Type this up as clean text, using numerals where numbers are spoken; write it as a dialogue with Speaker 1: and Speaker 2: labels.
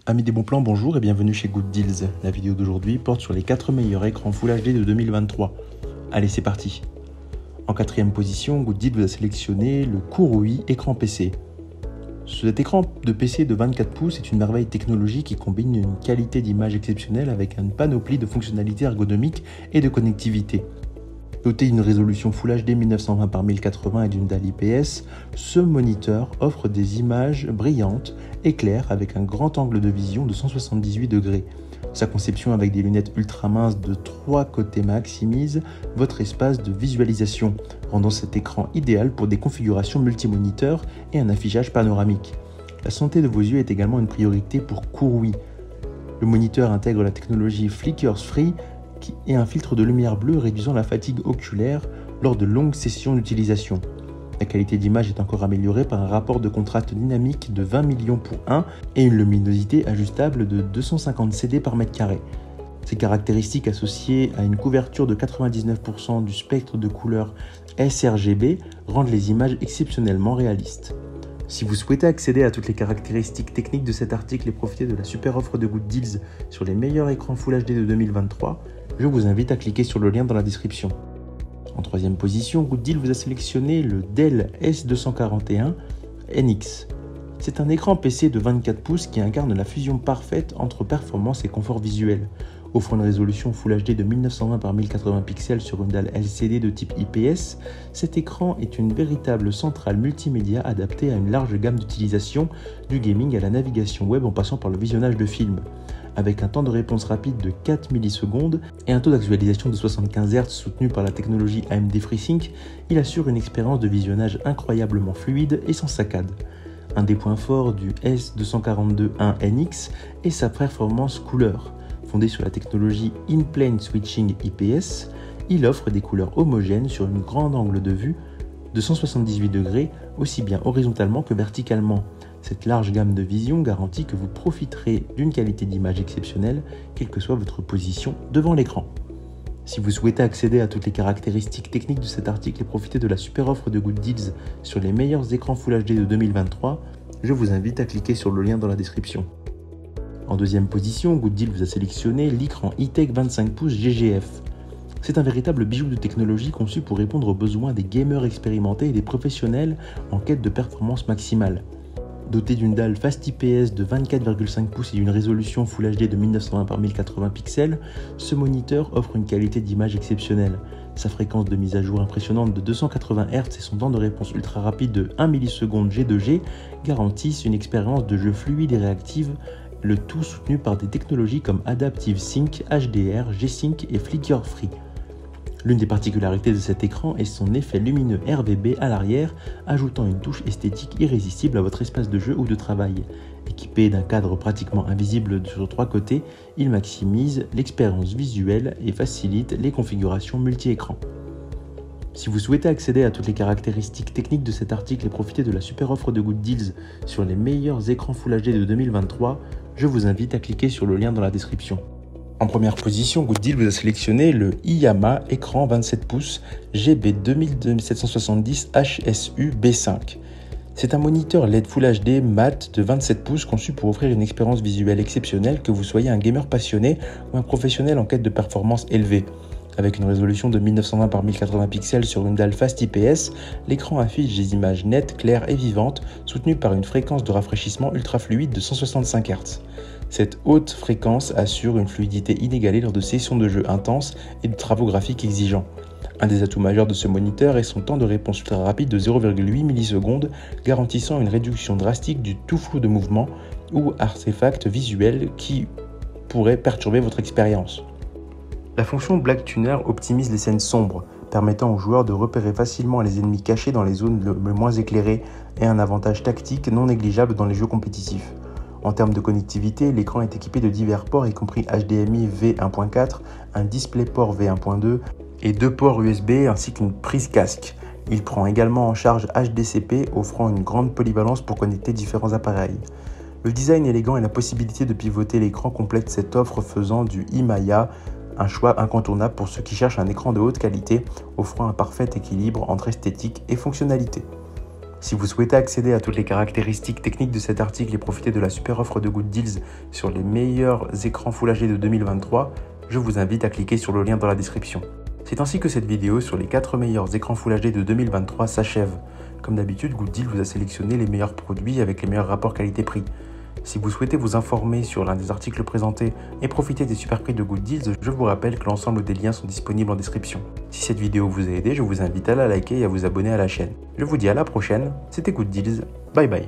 Speaker 1: Amis des bons plans, bonjour et bienvenue chez Good Deals. La vidéo d'aujourd'hui porte sur les 4 meilleurs écrans Full HD de 2023. Allez, c'est parti. En quatrième position, Good Deals vous a sélectionné le Kurui écran PC. Cet écran de PC de 24 pouces est une merveille technologique qui combine une qualité d'image exceptionnelle avec une panoplie de fonctionnalités ergonomiques et de connectivité. Doté d'une résolution Full HD 1920 par 1080 et d'une dalle IPS, ce moniteur offre des images brillantes et claires avec un grand angle de vision de 178 degrés. Sa conception avec des lunettes ultra minces de 3 côtés maximise votre espace de visualisation, rendant cet écran idéal pour des configurations multimoniteurs et un affichage panoramique. La santé de vos yeux est également une priorité pour Kurui. Le moniteur intègre la technologie Flickers Free et un filtre de lumière bleue réduisant la fatigue oculaire lors de longues sessions d'utilisation. La qualité d'image est encore améliorée par un rapport de contraste dynamique de 20 millions pour 1 et une luminosité ajustable de 250 CD par mètre carré. Ces caractéristiques associées à une couverture de 99% du spectre de couleurs sRGB rendent les images exceptionnellement réalistes. Si vous souhaitez accéder à toutes les caractéristiques techniques de cet article et profiter de la super offre de Good Deals sur les meilleurs écrans Full HD de 2023, je vous invite à cliquer sur le lien dans la description. En troisième position, Good Deals vous a sélectionné le Dell S241 NX. C'est un écran PC de 24 pouces qui incarne la fusion parfaite entre performance et confort visuel. Offrant une résolution Full HD de 1920 par 1080 pixels sur une dalle LCD de type IPS, cet écran est une véritable centrale multimédia adaptée à une large gamme d'utilisation, du gaming à la navigation web en passant par le visionnage de films. Avec un temps de réponse rapide de 4 millisecondes et un taux d'actualisation de 75 Hz soutenu par la technologie AMD FreeSync, il assure une expérience de visionnage incroyablement fluide et sans saccade. Un des points forts du S242.1 NX est sa performance couleur. Fondé sur la technologie In-Plane Switching IPS, il offre des couleurs homogènes sur un grand angle de vue de 178 degrés, aussi bien horizontalement que verticalement. Cette large gamme de vision garantit que vous profiterez d'une qualité d'image exceptionnelle, quelle que soit votre position devant l'écran. Si vous souhaitez accéder à toutes les caractéristiques techniques de cet article et profiter de la super offre de Good Deals sur les meilleurs écrans Full HD de 2023, je vous invite à cliquer sur le lien dans la description. En deuxième position, Good Deals vous a sélectionné l'écran E-Tech 25 pouces GGF. C'est un véritable bijou de technologie conçu pour répondre aux besoins des gamers expérimentés et des professionnels en quête de performance maximale. Doté d'une dalle Fast IPS de 24,5 pouces et d'une résolution Full HD de 1920 par 1080 pixels, ce moniteur offre une qualité d'image exceptionnelle. Sa fréquence de mise à jour impressionnante de 280 Hz et son temps de réponse ultra rapide de 1 milliseconde G2G garantissent une expérience de jeu fluide et réactive, le tout soutenu par des technologies comme Adaptive Sync, HDR, G-Sync et Flicker Free. L'une des particularités de cet écran est son effet lumineux RGB à l'arrière, ajoutant une touche esthétique irrésistible à votre espace de jeu ou de travail. Équipé d'un cadre pratiquement invisible sur 3 côtés, il maximise l'expérience visuelle et facilite les configurations multi-écrans. Si vous souhaitez accéder à toutes les caractéristiques techniques de cet article et profiter de la super offre de Good Deals sur les meilleurs écrans Full HD de 2023, je vous invite à cliquer sur le lien dans la description. En première position, Good Deals vous a sélectionné le IYAMA écran 27 pouces GB2770 HSU B5. C'est un moniteur LED Full HD mat de 27 pouces conçu pour offrir une expérience visuelle exceptionnelle que vous soyez un gamer passionné ou un professionnel en quête de performance élevée. Avec une résolution de 1920 par 1080 pixels sur une dalle Fast IPS, l'écran affiche des images nettes, claires et vivantes, soutenues par une fréquence de rafraîchissement ultra fluide de 165 Hz. Cette haute fréquence assure une fluidité inégalée lors de sessions de jeu intenses et de travaux graphiques exigeants. Un des atouts majeurs de ce moniteur est son temps de réponse ultra rapide de 0,8 millisecondes, garantissant une réduction drastique du tout flou de mouvement ou artefacts visuels qui pourraient perturber votre expérience. La fonction Black Tuner optimise les scènes sombres, permettant aux joueurs de repérer facilement les ennemis cachés dans les zones les moins éclairées et un avantage tactique non négligeable dans les jeux compétitifs. En termes de connectivité, l'écran est équipé de divers ports y compris HDMI V1.4, un DisplayPort V1.2 et 2 ports USB ainsi qu'une prise casque. Il prend également en charge HDCP, offrant une grande polyvalence pour connecter différents appareils. Le design élégant et la possibilité de pivoter l'écran complètent cette offre, faisant du iMaya un choix incontournable pour ceux qui cherchent un écran de haute qualité, offrant un parfait équilibre entre esthétique et fonctionnalité. Si vous souhaitez accéder à toutes les caractéristiques techniques de cet article et profiter de la super offre de Good Deals sur les meilleurs écrans Full HD de 2023, je vous invite à cliquer sur le lien dans la description. C'est ainsi que cette vidéo sur les 4 meilleurs écrans Full HD de 2023 s'achève. Comme d'habitude, Good Deals vous a sélectionné les meilleurs produits avec les meilleurs rapports qualité-prix. Si vous souhaitez vous informer sur l'un des articles présentés et profiter des super prix de Good Deals, je vous rappelle que l'ensemble des liens sont disponibles en description. Si cette vidéo vous a aidé, je vous invite à la liker et à vous abonner à la chaîne. Je vous dis à la prochaine, c'était Good Deals, bye bye.